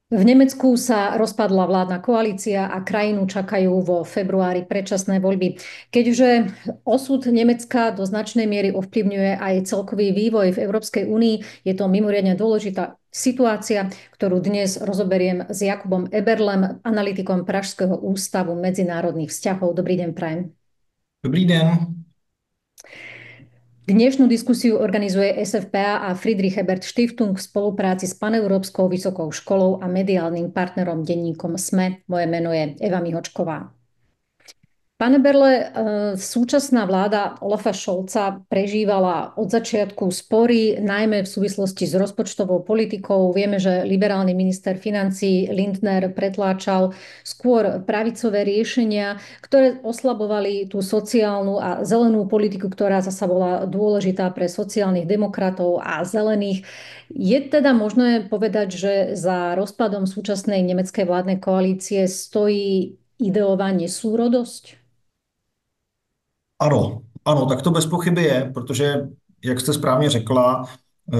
V Nemecku sa rozpadla vládna koalícia a krajinu čakajú vo februári predčasné voľby. Keďže osud Nemecka do značnej miery ovplyvňuje aj celkový vývoj v Európskej únii, je to mimoriadne dôležitá situácia, ktorú dnes rozoberiem s Jakubom Eberlem, analytikom Pražského ústavu medzinárodných vzťahov. Dobrý deň, prajem. Dobrý den. Dnešnú diskusiu organizuje SFPA a Friedrich Ebert Stiftung v spolupráci s Paneurópskou vysokou školou a mediálnym partnerom denníkom SME. Moje meno je Eva Mihočková. Pane Berle, súčasná vláda Olafa Scholza prežívala od začiatku spory, najmä v súvislosti s rozpočtovou politikou. Vieme, že liberálny minister financií Lindner pretláčal skôr pravicové riešenia, ktoré oslabovali tú sociálnu a zelenú politiku, ktorá zasa bola dôležitá pre sociálnych demokratov a zelených. Je teda možné povedať, že za rozpadom súčasnej nemeckej vládnej koalície stojí ideová nesúrodosť? Ano, ano, tak to bez pochyby je, protože, jak jste správně řekla,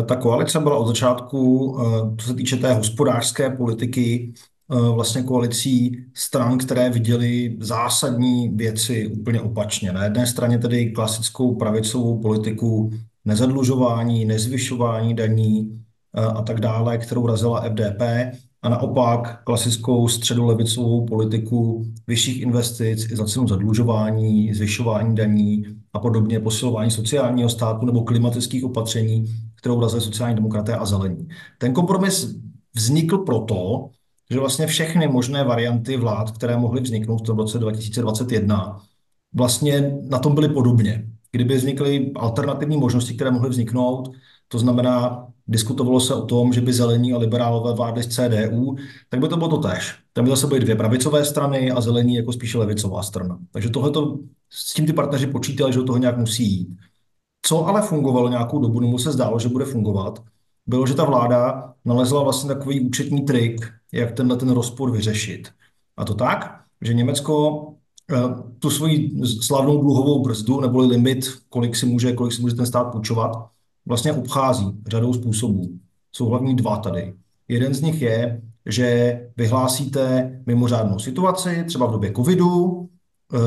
ta koalice byla od začátku, co se týče té hospodářské politiky, vlastně koalicí stran, které viděly zásadní věci úplně opačně. Na jedné straně tedy klasickou pravicovou politiku nezadlužování, nezvyšování daní a tak dále, kterou razila FDP, a naopak klasickou středolevicovou politiku vyšších investic i za cenu zadlužování, zvyšování daní a podobně, posilování sociálního státu nebo klimatických opatření, kterou razili sociální demokraté a zelení. Ten kompromis vznikl proto, že vlastně všechny možné varianty vlád, které mohly vzniknout v tom roce 2021, vlastně na tom byly podobně. Kdyby vznikly alternativní možnosti, které mohly vzniknout, to znamená, diskutovalo se o tom, že by zelení a liberálové vládli z CDU, tak by to bylo totéž. Tam by zase byly dvě pravicové strany a zelení jako spíše levicová strana. Takže tohleto, s tím ty partneři počítali, že do toho nějak musí jít. Co ale fungovalo nějakou dobu, nebo se zdálo, že bude fungovat, bylo, že ta vláda nalezla vlastně takový účetní trik, jak ten rozpor vyřešit. A to tak, že Německo eh, tu svoji slavnou dluhovou brzdu neboli limit, kolik si může ten stát půjčovat, vlastně obchází řadou způsobů. Jsou hlavní dva tady. Jeden z nich je, že vyhlásíte mimořádnou situaci, třeba v době covidu,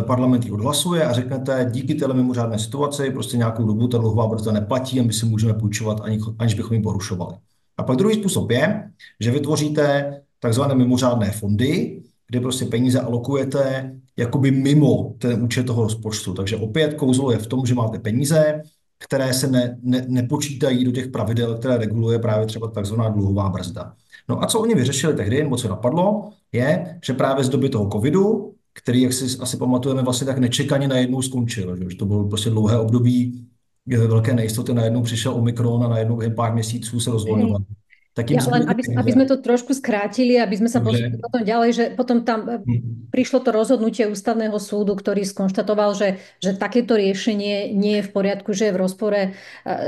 parlament ji odhlasuje a řeknete, díky téhle mimořádné situaci prostě nějakou dobu ta dluhová brzda neplatí a my si můžeme půjčovat, aniž bychom ji porušovali. A pak druhý způsob je, že vytvoříte takzvané mimořádné fondy, kde prostě peníze alokujete jakoby mimo ten účet toho rozpočtu. Takže opět kouzlo je v tom, že máte peníze, které se nepočítají do těch pravidel, které reguluje právě třeba takzvaná dluhová brzda. No a co oni vyřešili tehdy, nebo co napadlo, je, že právě z doby toho covidu, který, jak si asi pamatujeme, vlastně tak nečekaně najednou skončil, že to bylo prostě dlouhé období velké nejistoty, najednou přišel Omikron a najednou během pár měsíců se rozvolňoval. Tak jim Ja len, zbyly ty aby peníze. sme to trošku skrátili, aby sme sa Dobře. posunuli potom ďalej, že potom tam Hm. prišlo to rozhodnutie ústavného súdu, ktorý skonštatoval, že takéto riešenie nie je v poriadku, že je v rozpore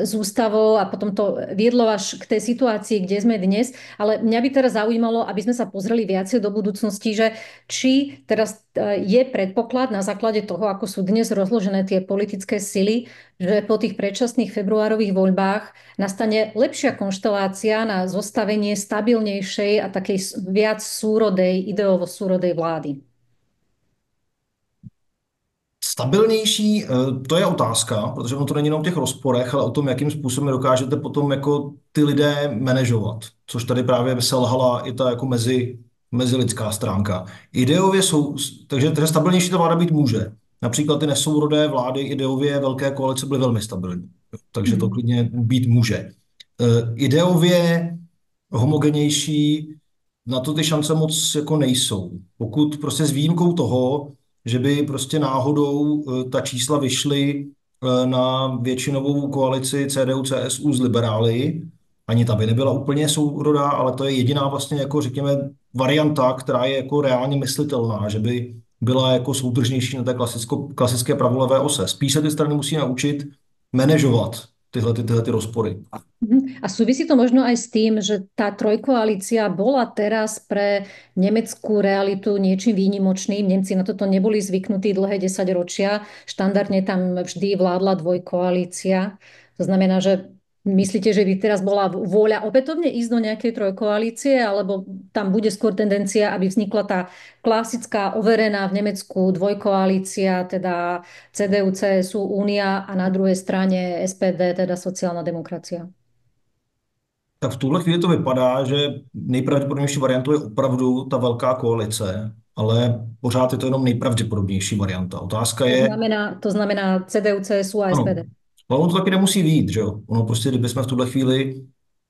s ústavou a potom to viedlo až k tej situácii, kde sme dnes. Ale mňa by teraz zaujímalo, aby sme sa pozreli viacej do budúcnosti, že či teraz je predpoklad na základe toho, ako sú dnes rozložené tie politické sily, že po tých predčasných februárových voľbách nastane lepšia konštelácia na zostavenie stabilnejšej a takej viac súrodej, ideovo súrodej vlády. Stabilnější, to je otázka, protože ono to není jenom o těch rozporech, ale o tom, jakým způsobem dokážete potom jako ty lidé manažovat, což tady právě selhala i ta jako mezilidská stránka. Ideově jsou, takže stabilnější ta vláda být může. Například ty nesourodé vlády ideově velké koalice byly velmi stabilní, takže to Mhm. klidně být může. Ideově homogenější, na to ty šance moc jako nejsou. Pokud prostě s výjimkou toho, že by prostě náhodou ta čísla vyšly na většinovou koalici CDU, CSU z liberály, ani ta by nebyla úplně sourodá, ale to je jediná vlastně jako řekněme varianta, která je jako reálně myslitelná, že by byla jako soudržnější na té klasické pravolevé ose. Spíš se ty strany musí naučit manažovat tyhle ty rozpory. Mhm. A súvisí to možno aj s tým, že tá trojkoalícia bola teraz pre nemeckú realitu niečím výnimočným. Nemci na toto neboli zvyknutí dlhé 10 ročia. Štandardne tam vždy vládla dvojkoalícia. To znamená, že Myslíte, že by teraz bola vôľa opätovne ísť do nejakej trojkoalície, alebo tam bude skôr tendencia, aby vznikla tá klasická, overená v Nemecku dvojkoalícia, teda CDU, CSU, Únia a na druhej strane SPD, teda sociálna demokracia? Tak v tuhle chvíli to vypadá, že nejpravděpodobnější variantou je opravdu ta velká koalice, ale pořád je to jenom nejpravděpodobnější varianta. Otázka je, To znamená CDU, CSU a ano, SPD. ale ono to taky nemusí vyjít, že jo? Ono prostě, kdybychom v tuhle chvíli,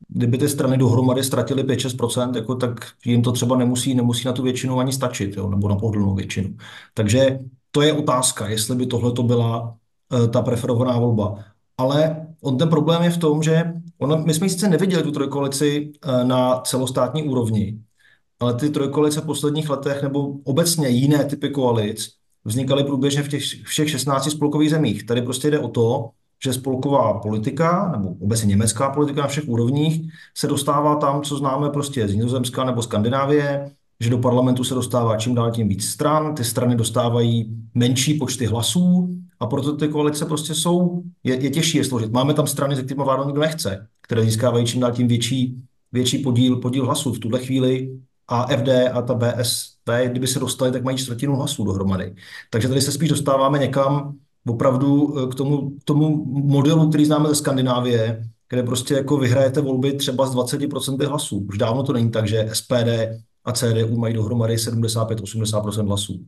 kdyby ty strany dohromady ztratily 5-6%, jako, tak jim to třeba nemusí na tu většinu ani stačit, jo? Nebo na pohodlnou většinu. Takže to je otázka, jestli by tohle to byla ta preferovaná volba. Ale ten problém je v tom, že my jsme ji sice neviděli tu trojkoalici na celostátní úrovni, ale ty trojkoalice v posledních letech nebo obecně jiné typy koalic vznikaly průběžně v těch všech 16 spolkových zemích. Tady prostě jde o to, že spolková politika nebo obecně německá politika na všech úrovních se dostává tam, co známe prostě z Nizozemska nebo Skandinávie, že do parlamentu se dostává čím dál tím víc stran, ty strany dostávají menší počty hlasů a proto ty koalice prostě je těžší je složit. Máme tam strany, se kterými vládnout nikdo nechce, které získávají čím dál tím větší podíl hlasů. V tuhle chvíli AfD a ta BSP, kdyby se dostali, tak mají čtvrtinu hlasů dohromady. Takže tady se spíš dostáváme někam opravdu k tomu modelu, který známe ze Skandinávie, kde prostě jako vyhrajete volby třeba z 20% hlasů. Už dávno to není tak, že SPD a CDU mají dohromady 75-80% hlasů.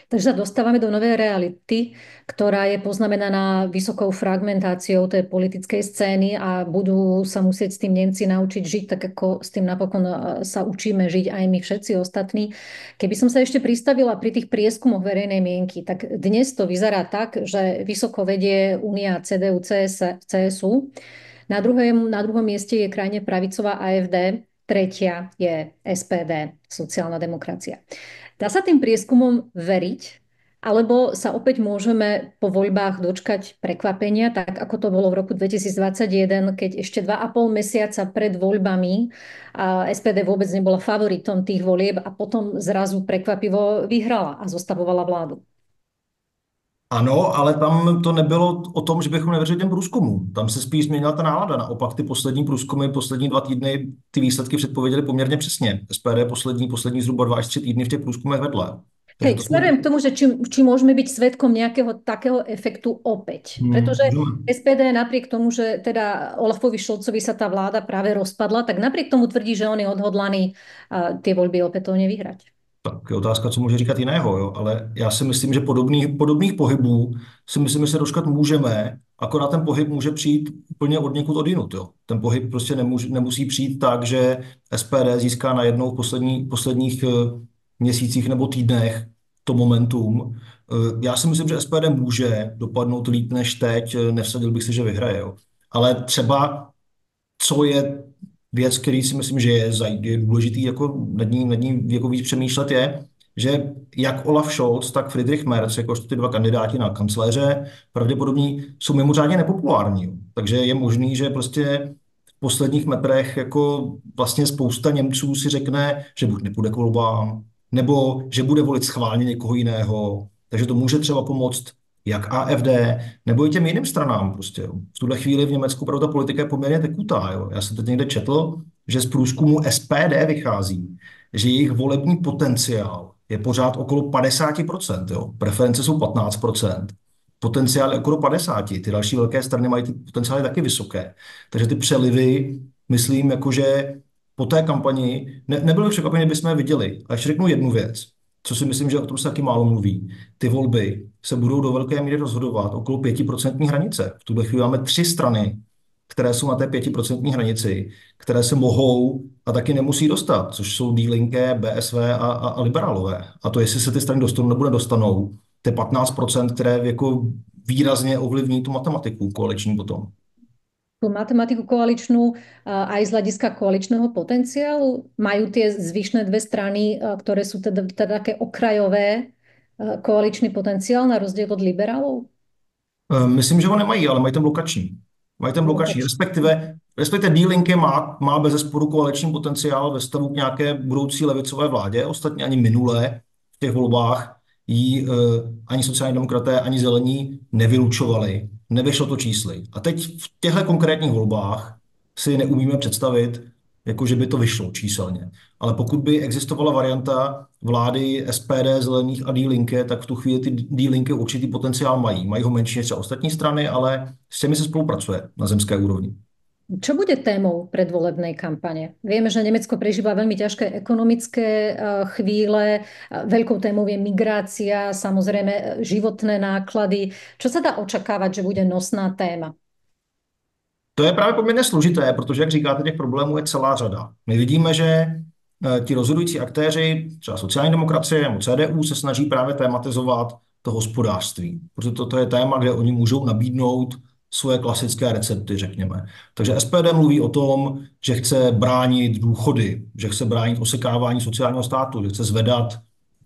Takže sa dostávame do novej reality, ktorá je poznamenaná vysokou fragmentáciou tej politickej scény a budú sa musieť s tým Nemci naučiť žiť, tak ako s tým napokon sa učíme žiť aj my všetci ostatní. Keby som sa ešte pristavila pri tých prieskumoch verejnej mienky, tak dnes to vyzerá tak, že vysoko vedie Únia CDU, CSU. Na druhom mieste je krajne pravicová AfD, tretia je SPD, sociálna demokracia. Dá sa tým prieskumom veriť, alebo sa opäť môžeme po voľbách dočkať prekvapenia, tak ako to bolo v roku 2021, keď ešte 2,5 mesiaca pred voľbami SPD vôbec nebola favoritom tých volieb a potom zrazu prekvapivo vyhrala a zostavovala vládu. Ano, ale tam to nebylo o tom, že bychom nevěřili těm průzkumům. Tam se spíš změnila ta nálada. Naopak ty poslední průzkumy, poslední 2 týdny, ty výsledky předpověděly poměrně přesně. SPD poslední zhruba 2 až 3 týdny v těch průzkumech vedle. Takže Hej, to jsou... smerujem k tomu, že či môžeme byť svedkom nejakého takého efektu opäť. Pretože SPD napriek tomu, že teda Olafovi Scholzovi sa tá vláda práve rozpadla, tak napriek tomu tvrdí, že on je odhodlaný tie voľby opätovne vyhrať. Tak je otázka, co může říkat jiného, jo? Ale já si myslím, že podobných pohybů si myslím, že se dočkat můžeme, akorát ten pohyb může přijít úplně od někud odinut. Jo? Ten pohyb prostě nemusí přijít tak, že SPD získá najednou v posledních měsících nebo týdnech to momentum. Já si myslím, že SPD může dopadnout líp než teď, nevsadil bych si, že vyhraje. Jo? Ale třeba co je věc, který si myslím, že je důležitý jako nad ní jako víc přemýšlet, je, že jak Olaf Scholz, tak Friedrich Merz, jakožto ty dva kandidáti na kancléře, pravděpodobně jsou mimořádně nepopulární. Jo. Takže je možný, že prostě v posledních metrech jako vlastně spousta Němců si řekne, že buď nepůjde k volbám, nebo že bude volit schválně někoho jiného. Takže to může třeba pomoct jak AfD, nebo i těm jiným stranám. Prostě, jo. V tuhle chvíli v Německu opravdu ta politika je poměrně tekutá. Jo. Já jsem teď někde četl, že z průzkumu SPD vychází, že jejich volební potenciál je pořád okolo 50%. Jo. Preference jsou 15%. Potenciál je okolo 50%. Ty další velké strany mají ty potenciály taky vysoké. Takže ty přelivy, myslím, jakože po té kampani, nebylo překvapení, kdybychom je viděli. A ještě řeknu jednu věc, co si myslím, že o tom se taky málo mluví. Ty volby se budou do velké míry rozhodovat okolo 5% hranice. V tuhle chvíli máme 3 strany, které jsou na té 5% hranici, které se mohou a taky nemusí dostat, což jsou Die Linke, BSV a liberálové. A to, jestli se ty strany dostanou nebo nedostanou, to je 15%, které jako výrazně ovlivní tu matematiku koaliční potom. Tú matematiku koaličnú aj z hľadiska koaličného potenciálu? Majú tie zvyšné dve strany, ktoré sú teda také okrajové, koaličný potenciál na rozdiel od liberálov? Myslím, že ho nemají, ale mají ten blokační. Mají ten blokační, respektive Die Linke má bezesporu koaliční potenciál ve stavu k nějaké budoucí levicové vládě. Ostatně ani minulé v těch volbách jí ani sociální demokraté, ani zelení nevylučovali. nevyšlo to čísly. A teď v těchto konkrétních volbách si neumíme představit, jako že by to vyšlo číselně. Ale pokud by existovala varianta vlády SPD, Zelených a D-Linke, tak v tu chvíli ty D-Linky určitý potenciál mají. Mají ho menší než třeba ostatní strany, ale s těmi se spolupracuje na zemské úrovni. Čo bude témou predvolebnej kampane? Vieme, že Nemecko prežíva veľmi ťažké ekonomické chvíle. Veľkou témou je migrácia, samozrejme životné náklady. Čo sa dá očakávať, že bude nosná téma? To je právě poměrně složité, protože, jak říkáte, těch problémů je celá řada. My vidíme, že ti rozhodující aktéři, třeba sociální demokracie nebo CDU, se snaží právě tématizovat to hospodářství, protože toto je téma, kde oni můžou nabídnout svoje klasické recepty, řekněme. Takže SPD mluví o tom, že chce bránit důchody, že chce bránit osekávání sociálního státu, že chce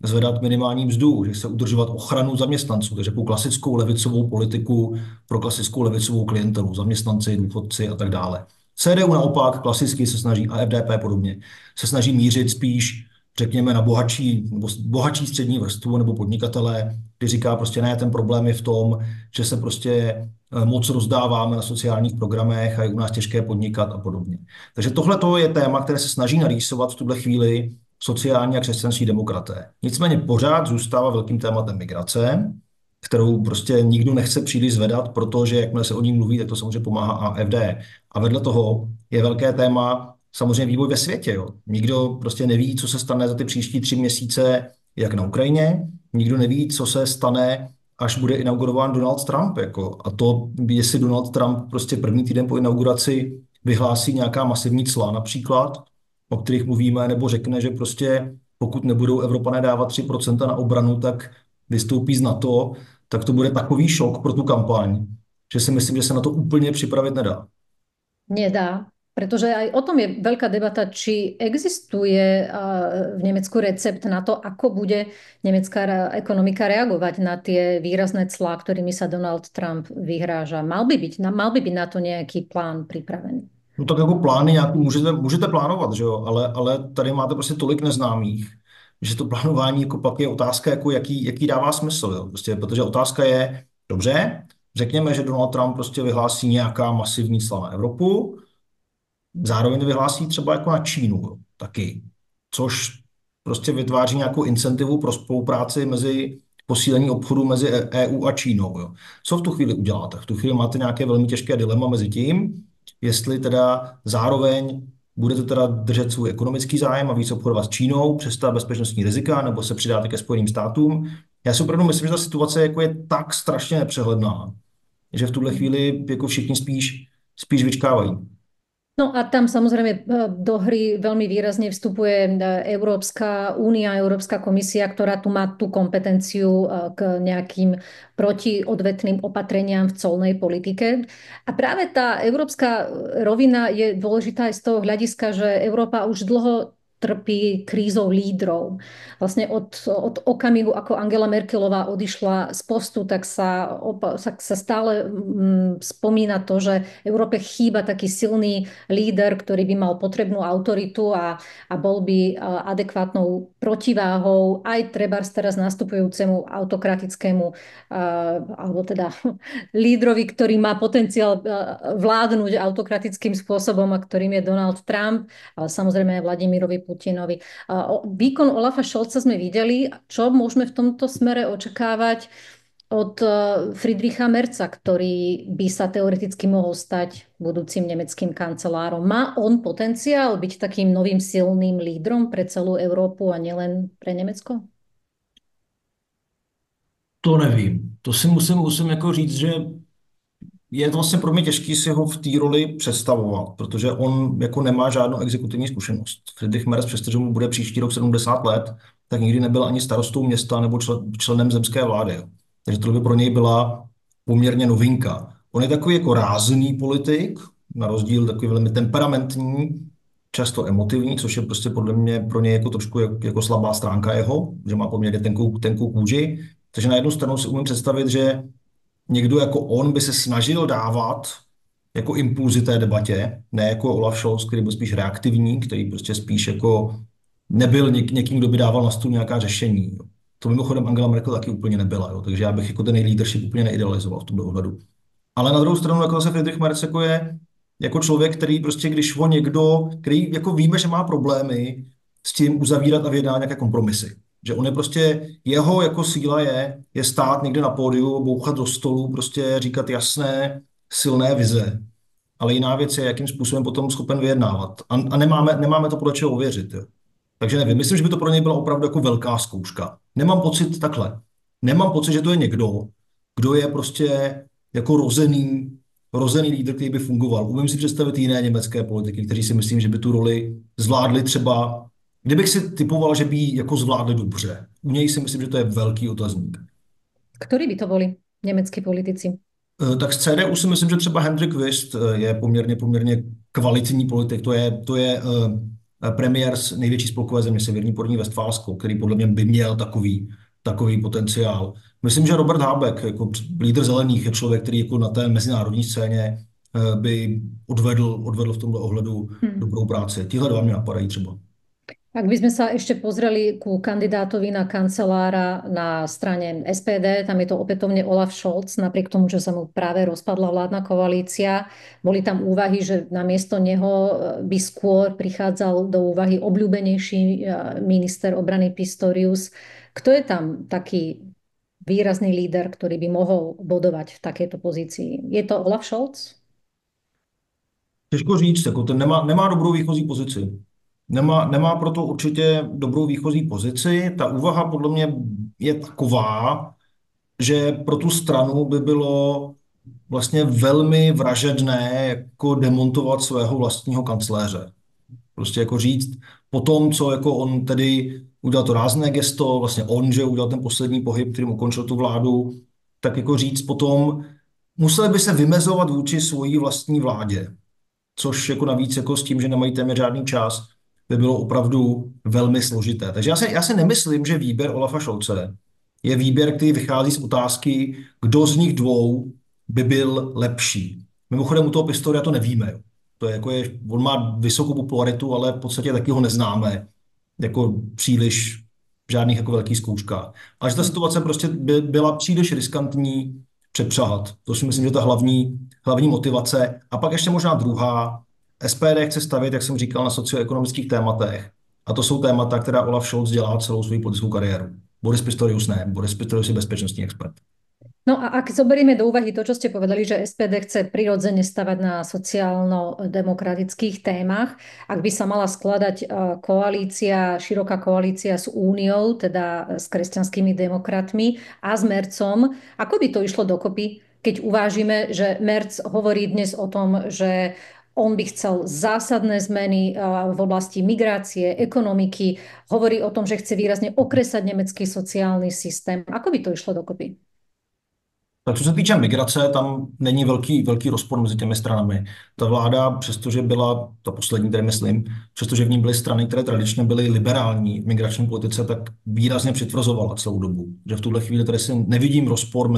zvedat minimální mzdu, že chce udržovat ochranu zaměstnanců, takže po klasickou levicovou politiku pro klasickou levicovou klientelu, zaměstnanci, důchodci a tak dále. CDU naopak klasicky se snaží, a FDP podobně, se snaží mířit spíš, řekněme, na bohatší střední vrstvu nebo podnikatele, kdy říká prostě ne, ten problém je v tom, že se prostě moc rozdáváme na sociálních programech a je u nás těžké podnikat a podobně. Takže tohle je téma, které se snaží narýsovat v tuhle chvíli sociální a křesťanští demokraté. Nicméně pořád zůstává velkým tématem migrace, kterou prostě nikdo nechce příliš zvedat, protože jakmile se o ní mluví, tak to samozřejmě pomáhá AfD. A vedle toho je velké téma samozřejmě vývoj ve světě. Jo. Nikdo prostě neví, co se stane za ty příští 3 měsíce, jak na Ukrajině. Nikdo neví, co se stane, až bude inaugurován Donald Trump. Jako. A to, jestli Donald Trump prostě první týden po inauguraci vyhlásí nějaká masivní cla například, o kterých mluvíme, nebo řekne, že prostě pokud nebudou Evropané dávat 3% na obranu, tak vystoupí z NATO, tak to bude takový šok pro tu kampaň, že si myslím, že se na to úplně připravit nedá. Nedá, pretože aj o tom je veľká debata, či existuje v Nemecku recept na to, ako bude nemecká ekonomika reagovať na tie výrazné clá, ktorými sa Donald Trump vyhráža. Mal by byť na to nejaký plán pripravený. No tak jako plány nějaký můžete plánovat, že jo? Ale tady máte prostě tolik neznámých, že to plánování jako pak je otázka, jako jaký dává smysl. Jo? Prostě, protože otázka je, dobře, řekněme, že Donald Trump prostě vyhlásí nějaká masivní cla na Evropu, zároveň vyhlásí třeba jako na Čínu jo? Taky, což prostě vytváří nějakou incentivu pro spolupráci mezi posílení obchodu mezi EU a Čínou. Jo? Co v tu chvíli uděláte? V tu chvíli máte nějaké velmi těžké dilema mezi tím, jestli teda zároveň budete teda držet svůj ekonomický zájem a víc obchodovat s Čínou přes ta bezpečnostní rizika, nebo se přidáte ke Spojeným státům. Já si opravdu myslím, že ta situace jako je tak strašně nepřehledná, že v tuhle chvíli jako všichni spíš vyčkávají. No a tam samozrejme do hry veľmi výrazne vstupuje Európska únia, Európska komisia, ktorá tu má tú kompetenciu k nejakým protiodvetným opatreniam v colnej politike. A práve tá európska rovina je dôležitá aj z toho hľadiska, že Európa už dlho trpí krízou lídrov. Vlastne od okamihu, ako Angela Merkelová odišla z postu, tak sa stále spomína to, že Európe chýba taký silný líder, ktorý by mal potrebnú autoritu a bol by adekvátnou protiváhou aj trebárs teraz nastupujúcemu autokratickému alebo teda lídrovi, ktorý má potenciál vládnuť autokratickým spôsobom a ktorým je Donald Trump, ale samozrejme aj Vladimirovi Putinovi. Výkon Olafa Scholza sme videli. Čo môžeme v tomto smere očakávať od Friedricha Merza, ktorý by sa teoreticky mohol stať budúcim nemeckým kancelárom? Má on potenciál byť takým novým silným lídrom pre celú Európu a nielen pre Nemecko? To nevím. To si musím jako říct, že je to vlastně pro mě těžký si ho v té roli představovat, protože on jako nemá žádnou exekutivní zkušenost. Friedrich Merz, přestože mu bude příští rok 70 let, tak nikdy nebyl ani starostou města nebo členem zemské vlády. Jo. Takže to by pro něj byla poměrně novinka. On je takový jako rázný politik, na rozdíl takový velmi temperamentní, často emotivní, což je prostě podle mě pro něj jako trošku jako slabá stránka jeho, že má poměrně tenkou kůži. Takže na jednu stranu si umím představit, že někdo jako on by se snažil dávat jako impulzy té debatě, ne jako Olaf Scholz, který byl spíš reaktivní, který prostě spíš jako nebyl někým, kdo by dával na stůl nějaká řešení. Jo. To mimochodem Angela Merkel taky úplně nebyla, jo. Takže já bych jako ten její leadership úplně neidealizoval v tomto ohledu. Ale na druhou stranu jako zase Friedrich Merz jako je jako člověk, který prostě, když ho někdo, který jako víme, že má problémy s tím uzavírat a vyjednávat nějaké kompromisy. Že on je prostě, jeho jako síla je stát někde na pódiu, bouchat do stolu, prostě říkat jasné, silné vize. Ale jiná věc je, jakým způsobem potom schopen vyjednávat. A nemáme to podle čeho ověřit. Jo. Takže nevím, myslím, že by to pro něj byla opravdu jako velká zkouška. Nemám pocit takhle. Nemám pocit, že to je někdo, kdo je prostě jako rozený lídr, který by fungoval. Umím si představit jiné německé politiky, kteří si myslím, že by tu roli zvládli třeba, kdybych si typoval, že by ji jako zvládli dobře. U něj si myslím, že to je velký otazník. Ktorí by to boli nemeckí politici? Tak z CDU si myslím, že třeba Hendrik Wüst je poměrně kvalitní politik. To je premiér z největší spolkové země Severní Porní Westfálsko, který podle mě by měl takový potenciál. Myslím, že Robert Habeck, jako lídr zelených, je člověk, který jako na té mezinárodní scéně by odvedl v tomto ohledu Hmm. dobrou práci. Tihle dva mě napadají třeba. Ak by sme sa ešte pozreli ku kandidátovi na kancelára na strane SPD, tam je to opätovne Olaf Scholz, napriek tomu, že sa mu práve rozpadla vládna koalícia. Boli tam úvahy, že namiesto neho by skôr prichádzal do úvahy obľúbenejší minister obrany Pistorius. Kto je tam taký výrazný líder, ktorý by mohol bodovať v takejto pozícii? Je to Olaf Scholz? Těžko říct, jako ten nemá dobrou výchozí pozici. Nemá proto určitě dobrou výchozí pozici. Ta úvaha podle mě je taková, že pro tu stranu by bylo vlastně velmi vražedné jako demontovat svého vlastního kancléře. Prostě jako říct po tom, co jako on tedy udělal to rázné gesto, vlastně on, že udělal ten poslední pohyb, kterým ukončil tu vládu, tak jako říct potom, museli by se vymezovat vůči svojí vlastní vládě, což jako navíc jako s tím, že nemají téměř žádný čas, by bylo opravdu velmi složité. Takže já si nemyslím, že výběr Olafa Scholze je výběr, který vychází z otázky, kdo z nich dvou by byl lepší. Mimochodem u toho Pistoria to nevíme. Jo. To je jako on má vysokou popularitu, ale v podstatě taky ho neznáme jako příliš v žádných jako velkých zkouškách. A že ta situace prostě byla příliš riskantní přepřahat. To si myslím, že ta hlavní motivace. A pak ještě možná druhá. SPD chce stavět, jak jsem říkal, na socioekonomických tématech. A to jsou témata, která Olaf Scholz dělá celou svou politickou kariéru. Boris Pistorius ne. Boris Pistorius je bezpečnostní expert. No a ak zoberieme do úvahy to, čo ste povedali, že SPD chce prirodzene stavať na sociálno-demokratických témach, ak by sa mala skladať koalícia, široká koalícia s Úniou, teda s kresťanskými demokratmi a s Mercom, ako by to išlo dokopy, keď uvážime, že Merc hovorí dnes o tom, že on by chcel zásadné zmeny v oblasti migrácie, ekonomiky, hovorí o tom, že chce výrazne okresať nemecký sociálny systém. Ako by to išlo dokopy? Tak co se týče migrace, tam není velký rozpor mezi těmi stranami. Ta vláda, přestože byla, ta poslední, tedy myslím, přestože v ní byly strany, které tradičně byly liberální v migrační politice, tak výrazně přitvrzovala celou dobu. Že v tuhle chvíli tady si nevidím rozpor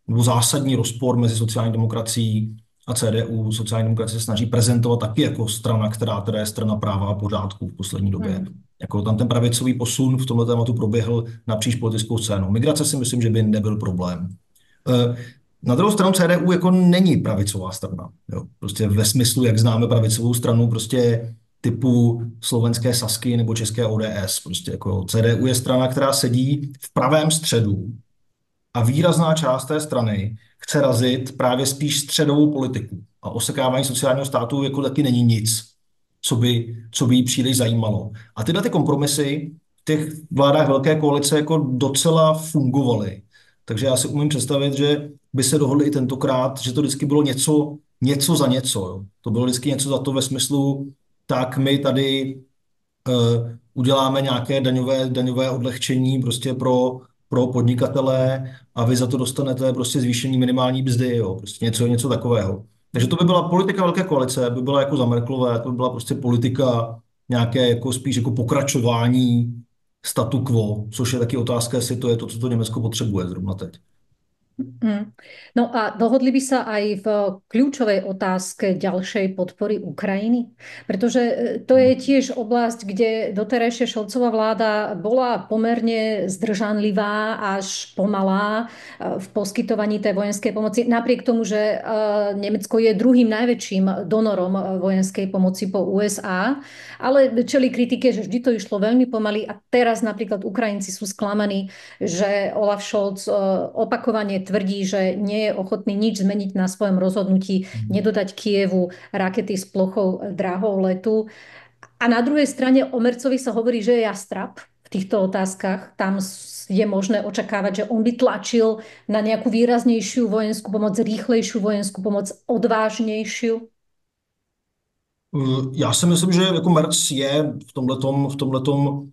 nebo zásadní rozpor mezi sociální demokracií a CDU. Sociální demokracie se snaží prezentovat taky jako strana, která teda je strana práva a pořádku v poslední době. Jako tam ten pravicový posun v tomhle tématu proběhl napříč politickou scénou. Migrace si myslím, že by nebyl problém. Na druhou stranu CDU jako není pravicová strana. Jo. Prostě ve smyslu, jak známe pravicovou stranu, prostě typu slovenské Sasky nebo české ODS. Prostě jako CDU je strana, která sedí v pravém středu a výrazná část té strany chce razit právě spíš středovou politiku. A osekávání sociálního státu jako taky není nic, co by jí příliš zajímalo. A tyhle ty kompromisy v těch vládách velké koalice jako docela fungovaly. Takže já si umím představit, že by se dohodli i tentokrát, že to vždycky bylo něco za něco. Jo. To bylo vždycky něco za to ve smyslu, tak my tady uděláme nějaké daňové odlehčení prostě pro podnikatele a vy za to dostanete prostě zvýšení minimální mzdy, jo. Prostě něco takového. Takže to by byla politika velké koalice, by byla jako za Merkelové, to by byla prostě politika nějaké jako spíš jako pokračování statu quo, což je taky otázka, jestli to je to, co to Německo potřebuje zrovna teď. Mm. No a dohodli by sa aj v kľúčovej otázke ďalšej podpory Ukrajiny? Pretože to je tiež oblasť, kde doterajšia Šolcová vláda bola pomerne zdržanlivá až pomalá v poskytovaní tej vojenskej pomoci. Napriek tomu, že Nemecko je druhým najväčším donorom vojenskej pomoci po USA, ale čeli kritike, že vždy to išlo veľmi pomaly a teraz napríklad Ukrajinci sú sklamaní, že Olaf Scholz opakovane tvrdí, že nie je ochotný nič zmeniť na svojom rozhodnutí nedodať Kievu rakety s plochou dráhou letu. A na druhej strane o Mercovi sa hovorí, že je jastrab v týchto otázkach. Tam je možné očakávať, že on by tlačil na nejakú výraznejšiu vojenskú pomoc, rýchlejšiu vojenskú pomoc, odvážnejšiu. Já si myslím, že jako Merz je v tomhletom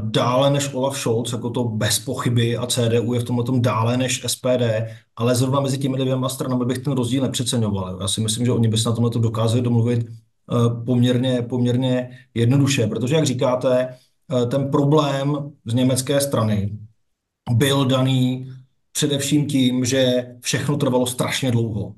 dále než Olaf Scholz, jako to bez pochyby, a CDU je v tomhletom dále než SPD, ale zrovna mezi těmi dvěma stranami bych ten rozdíl nepřeceňoval. Já si myslím, že oni by se na tomhle dokázali domluvit poměrně jednoduše, protože, jak říkáte, ten problém z německé strany byl daný především tím, že všechno trvalo strašně dlouho.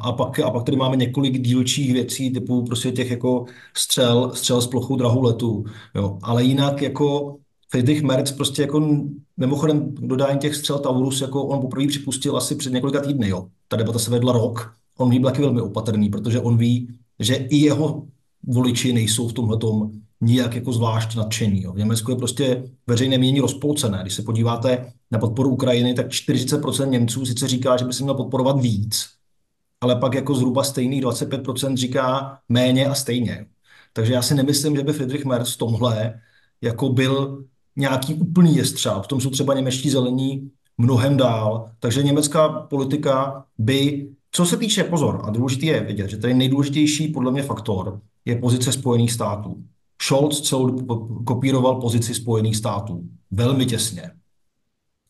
A pak tady máme několik dílčích věcí, typu prostě těch jako střel s plochou drahou letu. Jo. Ale jinak jako Friedrich Merz prostě jako mimochodem dodání těch střel Taurus, jako on poprvé připustil asi před několika týdny. Jo. Ta debata se vedla rok. On ví, byl taky velmi opatrný, protože on ví, že i jeho voliči nejsou v tomhletom nijak jako zvlášť nadšení. Jo. V Německu je prostě veřejné mínění rozpolcené. Když se podíváte na podporu Ukrajiny, tak 40% Němců sice říká, že by se měl podporovat víc, ale pak jako zhruba stejných 25% říká méně a stejně. Takže já si nemyslím, že by Friedrich Merz v tomhle jako byl nějaký úplný jestřáb. V tom jsou třeba němečtí zelení mnohem dál. Takže německá politika by, co se týče, pozor, a důležitý je vědět, že tady nejdůležitější podle mě faktor je pozice Spojených států. Scholz celou dobu kopíroval pozici Spojených států. Velmi těsně.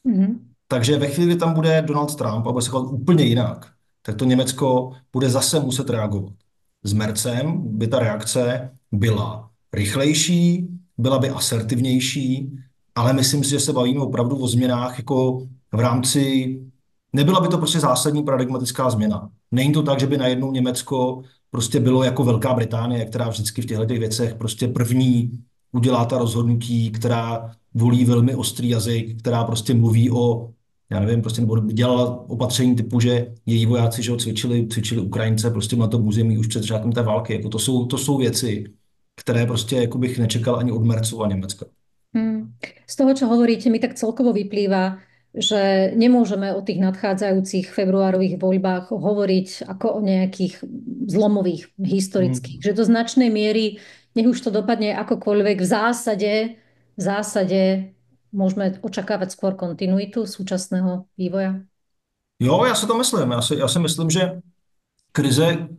Mm-hmm. Takže ve chvíli, kdy tam bude Donald Trump a bude se chovat úplně jinak, tak to Německo bude zase muset reagovat. S Mercem by ta reakce byla rychlejší, byla by asertivnější, ale myslím si, že se bavíme opravdu o změnách jako v rámci. Nebyla by to prostě zásadní paradigmatická změna. Není to tak, že by najednou Německo prostě bylo jako Velká Británie, která vždycky v těchto těch věcech prostě první udělá ta rozhodnutí, která volí velmi ostrý jazyk, která prostě mluví o, já nevím, prostě nebo dělala opatření typu, že její vojáci, že ho cvičili Ukrajince prostě na tom území už před začátkem té války. Jako to jsou věci, které prostě jako bych nečekal ani od Mercova Německa. Z toho, čo hovoríte, mi tak celkovo vyplýva, že nemôžeme o tých nadchádzajúcich februárových voľbách hovoriť ako o nejakých zlomových, historických. Že do značnej miery, nech už to dopadne akokoľvek, v zásade môžeme očakávať skôr kontinuitu súčasného vývoja. Jo, já si to myslím. Já si myslím, že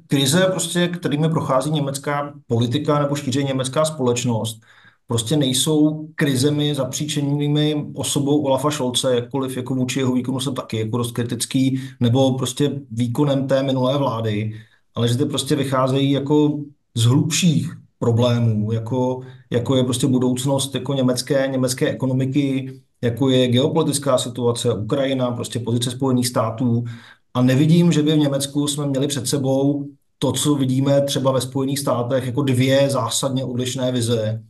krize prostě, kterými prochází německá politika nebo šířeji německá společnost, prostě nejsou krizemi zapříčenými osobou Olafa Scholze, jakkoliv jako vůči jeho výkonu jsem taky jako dost kritický, nebo prostě výkonem té minulé vlády, ale že ty prostě vycházejí jako z hlubších problémů, jako je prostě budoucnost jako německé ekonomiky, jako je geopolitická situace, Ukrajina, prostě pozice Spojených států. A nevidím, že by v Německu jsme měli před sebou to, co vidíme třeba ve Spojených státech, jako dvě zásadně odlišné vize,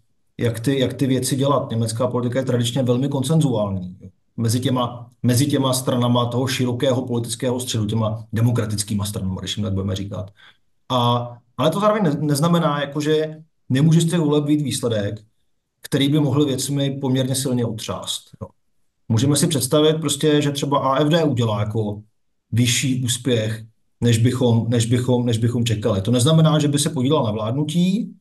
jak ty věci dělat. Německá politika je tradičně velmi konsenzuální mezi těma stranama toho širokého politického středu, těma demokratickýma stranama, když jim tak budeme říkat. Ale to zároveň neznamená, jako, že nemůže z těch voleb být výsledek, který by mohl věcmi poměrně silně otřást. Jo. Můžeme si představit prostě, že třeba AfD udělá jako vyšší úspěch, než bychom čekali. To neznamená, že by se podílel na vládnutí,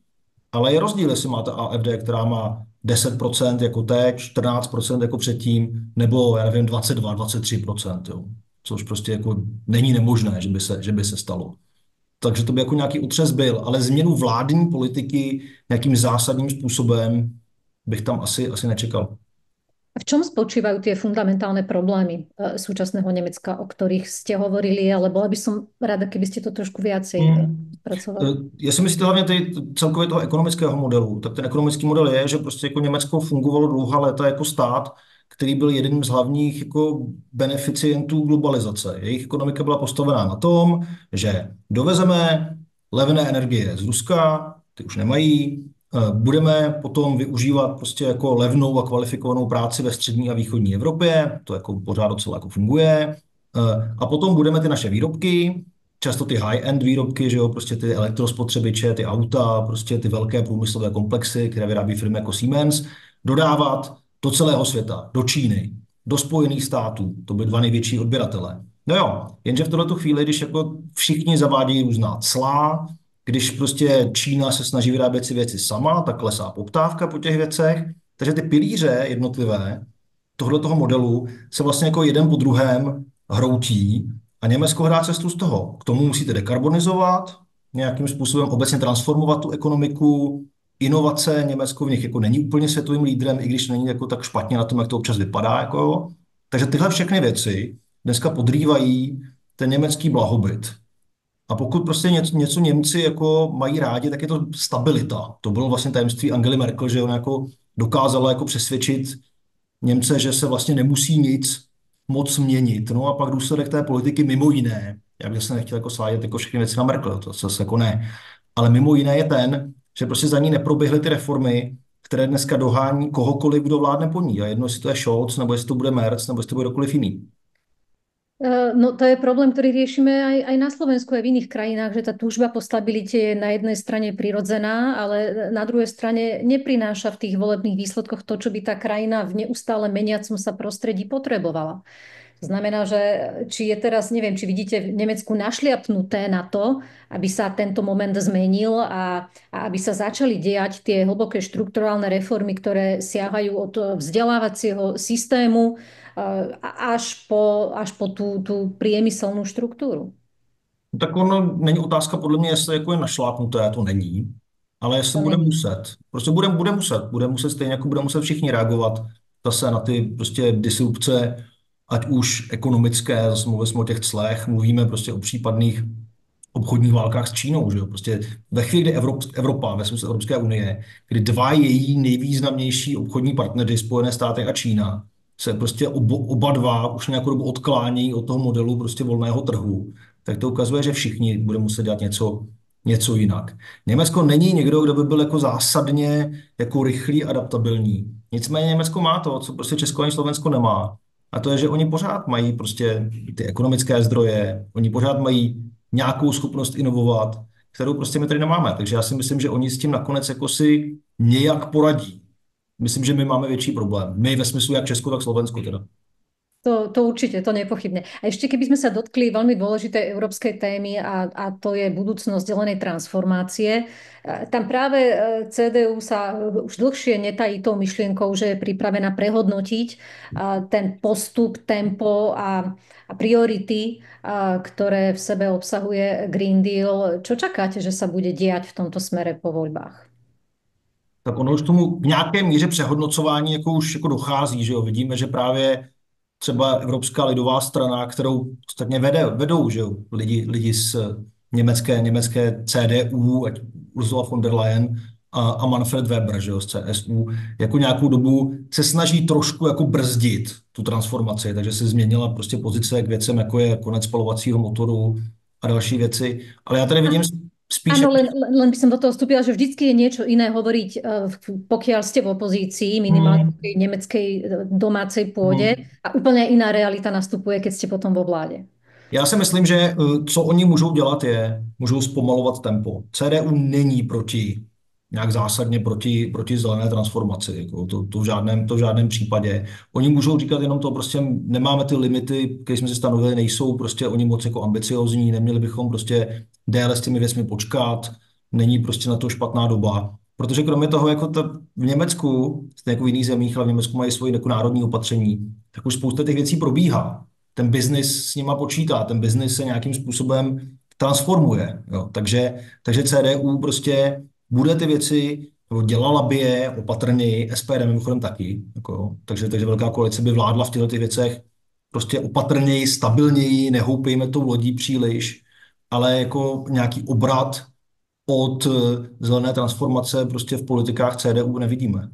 ale je rozdíl, jestli máte AfD, která má 10% jako teď, 14% jako předtím, nebo já nevím, 22-23%, jo. Což prostě jako není nemožné, že by se stalo. Takže to by jako nějaký otřes byl, ale změnu vládní politiky nějakým zásadním způsobem bych tam asi nečekal. V čom spočívajú tie fundamentálne problémy súčasného Nemecka, o ktorých ste hovorili, ale bola by som rada, keby ste to trošku viacej pracovali. Jestli myslíte hlavně celkově toho ekonomického modelu, tak ten ekonomický model je, že prostě jako Německo fungovalo dlouhá léta jako stát, který byl jedním z hlavních jako beneficientů globalizace. Jejich ekonomika byla postavená na tom, že dovezeme levné energie z Ruska, ty už nemají, budeme potom využívat prostě jako levnou a kvalifikovanou práci ve střední a východní Evropě, to jako pořád docela jako funguje, a potom budeme ty naše výrobky, často ty high-end výrobky, že jo, prostě ty elektrospotřebiče, ty auta, prostě ty velké průmyslové komplexy, které vyrábí firmy jako Siemens, dodávat do celého světa, do Číny, do Spojených států, to byly dva největší odběratele. No jo, jenže v tuto chvíli, když jako všichni zavádějí různá cla, když prostě Čína se snaží vyrábět si věci sama, tak klesá poptávka po těch věcech, takže ty pilíře jednotlivé tohoto modelu se vlastně jako jeden po druhém hroutí a Německo hrá cestu z toho. K tomu musíte dekarbonizovat, nějakým způsobem obecně transformovat tu ekonomiku, inovace, Německo v nich jako není úplně světovým lídrem, i když není jako tak špatně na tom, jak to občas vypadá. Jako jo. Takže tyhle všechny věci dneska podrývají ten německý blahobyt. A pokud prostě něco Němci jako mají rádi, tak je to stabilita. To bylo vlastně tajemství Angely Merkel, že ona jako dokázala jako přesvědčit Němce, že se vlastně nemusí nic moc měnit. No a pak důsledek té politiky mimo jiné, já bych se nechtěl jako svádět jako všechny věci na Merkel, to zase jako ne, ale mimo jiné je ten, že prostě za ní neproběhly ty reformy, které dneska dohání kohokoliv, kdo vládne po ní. A jedno, jestli to je Scholz, nebo jestli to bude Merz, nebo jestli to bude kdokoliv jiný. No to je problém, ktorý riešime aj na Slovensku, aj v iných krajinách, že tá túžba po stabilite je na jednej strane prirodzená, ale na druhej strane neprináša v tých volebných výsledkoch to, čo by tá krajina v neustále meniacom sa prostredí potrebovala. To znamená, že či je teraz, neviem, či vidíte v Nemecku našliapnuté na to, aby sa tento moment zmenil a aby sa začali diať tie hlboké štrukturálne reformy, ktoré siahajú od vzdelávacieho systému až po tú priemyselnú štruktúru. No tak ono není otázka podle mě, jestli jako je našlápnuté, to není, ale jestli To bude není. muset. Prostě bude muset stejně jako bude muset všichni reagovat zase na ty prostě disrupce, ať už ekonomické, zase mluvili jsme o těch clech, mluvíme prostě o případných obchodních válkách s Čínou, že jo? Prostě ve chvíli, kdy Evropa, ve smyslu Evropské unie, kdy dva její nejvýznamnější obchodní partnery, Spojené státy a Čína, se prostě oba dva už nějakou dobu odklání od toho modelu prostě volného trhu, tak to ukazuje, že všichni budeme muset dělat něco jinak. Německo není někdo, kdo by byl jako zásadně jako rychlý, adaptabilní. Nicméně Německo má to, co prostě Česko ani Slovensko nemá. A to je, že oni pořád mají prostě ty ekonomické zdroje, oni pořád mají nějakou schopnost inovovat, kterou prostě my tady nemáme. Takže já si myslím, že oni s tím nakonec jako si nějak poradí. Myslím, že my máme větší problém. My ve smyslu jak Česko, tak Slovensko teda. To určite, to nepochybne. A ešte keby sme sa dotkli veľmi dôležitej európskej témy a to je budúcnosť zelenej transformácie. Tam práve CDU sa už dlhšie netají tou myšlienkou, že je pripravená prehodnotiť ten postup, tempo a priority, ktoré v sebe obsahuje Green Deal. Čo čakáte, že sa bude diať v tomto smere po voľbách? Tak ono už tomu v nějaké míře přehodnocování jako už jako dochází, že jo. Vidíme, že právě třeba Evropská lidová strana, kterou ostatně vedou, že jo, lidi z německé CDU, ať Ursula von der Leyen a Manfred Weber, že jo, z CSU, jako nějakou dobu se snaží trošku jako brzdit tu transformaci, takže se změnila prostě pozice k věcem, jako je konec spalovacího motoru a další věci. Ale já tady vidím spíš. Áno, len by som do toho vstúpila, že vždycky je niečo iné hovoriť, pokiaľ ste v opozícii, minimálne v tej nemeckej domácej pôde, a úplne iná realita nastupuje, keď ste potom vo vláde. Já si myslím, že co oni můžou dělat můžou zpomalovat tempo. CDU není nějak zásadně proti zelené transformaci. Jako to v žádném případě. Oni můžou říkat jenom to, prostě nemáme ty limity, které jsme si stanovili, nejsou prostě oni moc jako ambiciozní, neměli bychom prostě déle s těmi věcmi počkat, není prostě na to špatná doba. Protože kromě toho, jako v Německu, stejně jako v jiných zemích, ale v Německu mají svoje jako národní opatření, tak už spousta těch věcí probíhá. Ten biznis s nima počítá, ten biznis se nějakým způsobem transformuje. Jo. Takže CDU prostě bude ty věci, nebo dělala by je opatrněji, SPD mimochodem taky. Jako, takže velká koalice by vládla v těchto věcech prostě opatrněji, stabilněji, nehoupejme tou lodí příliš, ale jako nějaký obrat od zelené transformace prostě v politikách CDU nevidíme.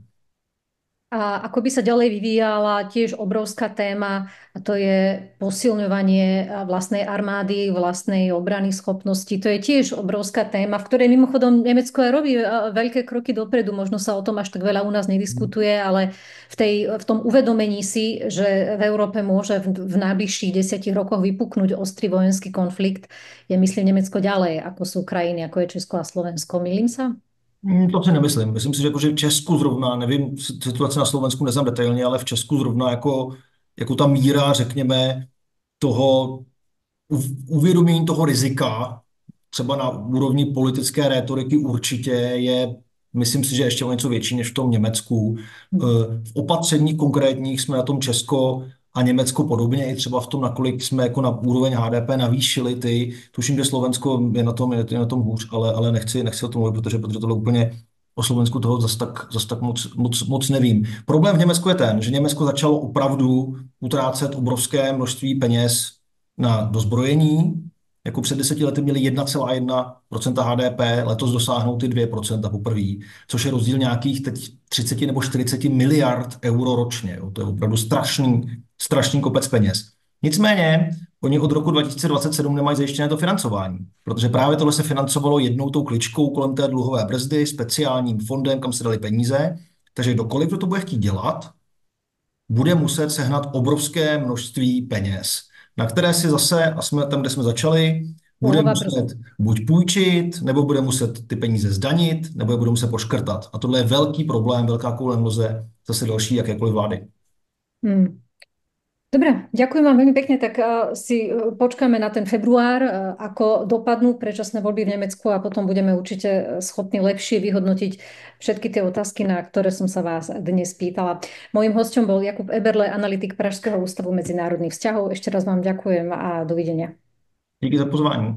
A ako by sa ďalej vyvíjala tiež obrovská téma, a to je posilňovanie vlastnej armády, vlastnej obrany schopnosti. To je tiež obrovská téma, v ktorej mimochodom Nemecko aj robí veľké kroky dopredu. Možno sa o tom až tak veľa u nás nediskutuje, ale v tom uvedomení si, že v Európe môže v najbližších 10 rokoch vypuknúť ostrý vojenský konflikt, je myslím Nemecko ďalej, ako sú krajiny, ako je Česko a Slovensko. Mýlim sa? To si nemyslím. Myslím si, že, jako, že v Česku zrovna, nevím, situace na Slovensku neznám detailně, ale v Česku zrovna jako ta míra, řekněme, toho uvědomění toho rizika, třeba na úrovni politické rétoriky určitě je, myslím si, že ještě o něco větší než v tom Německu. V opatření konkrétních jsme na tom Česko a Německo podobně, i třeba v tom, nakolik jsme jako na úroveň HDP navýšili tuším, že Slovensko je na tom hůř, ale nechci o tom mluvit, protože tohle úplně o Slovensku toho zas tak moc nevím. Problém v Německu je ten, že Německo začalo opravdu utrácet obrovské množství peněz na dozbrojení. Jako před 10 lety měli 1,1% HDP, letos dosáhnou ty 2% poprvé, což je rozdíl nějakých teď 30 nebo 40 miliard euro ročně. Jo. To je opravdu strašný kopec peněz. Nicméně, oni od roku 2027 nemají zajištěné to financování, protože právě tohle se financovalo jednou tou kličkou kolem té dluhové brzdy, speciálním fondem, kam se dali peníze. Takže kdokoliv, kdo to bude chtít dělat, bude muset sehnat obrovské množství peněz, na které si zase, a jsme tam, kde jsme začali, bude Dlhová brzda. muset buď půjčit, nebo bude muset ty peníze zdanit, nebo je bude muset poškrtat. A tohle je velký problém, velká koule mloze, zase další jakékoliv vlády. Hmm. Dobre, ďakujem vám veľmi pekne, tak si počkáme na ten február, ako dopadnú predčasné voľby v Nemecku a potom budeme určite schopní lepšie vyhodnotiť všetky tie otázky, na ktoré som sa vás dnes pýtala. Mojím hosťom bol Jakub Eberle, analytik Pražského ústavu medzinárodných vzťahov. Ešte raz vám ďakujem a dovidenia. Díky za pozvání.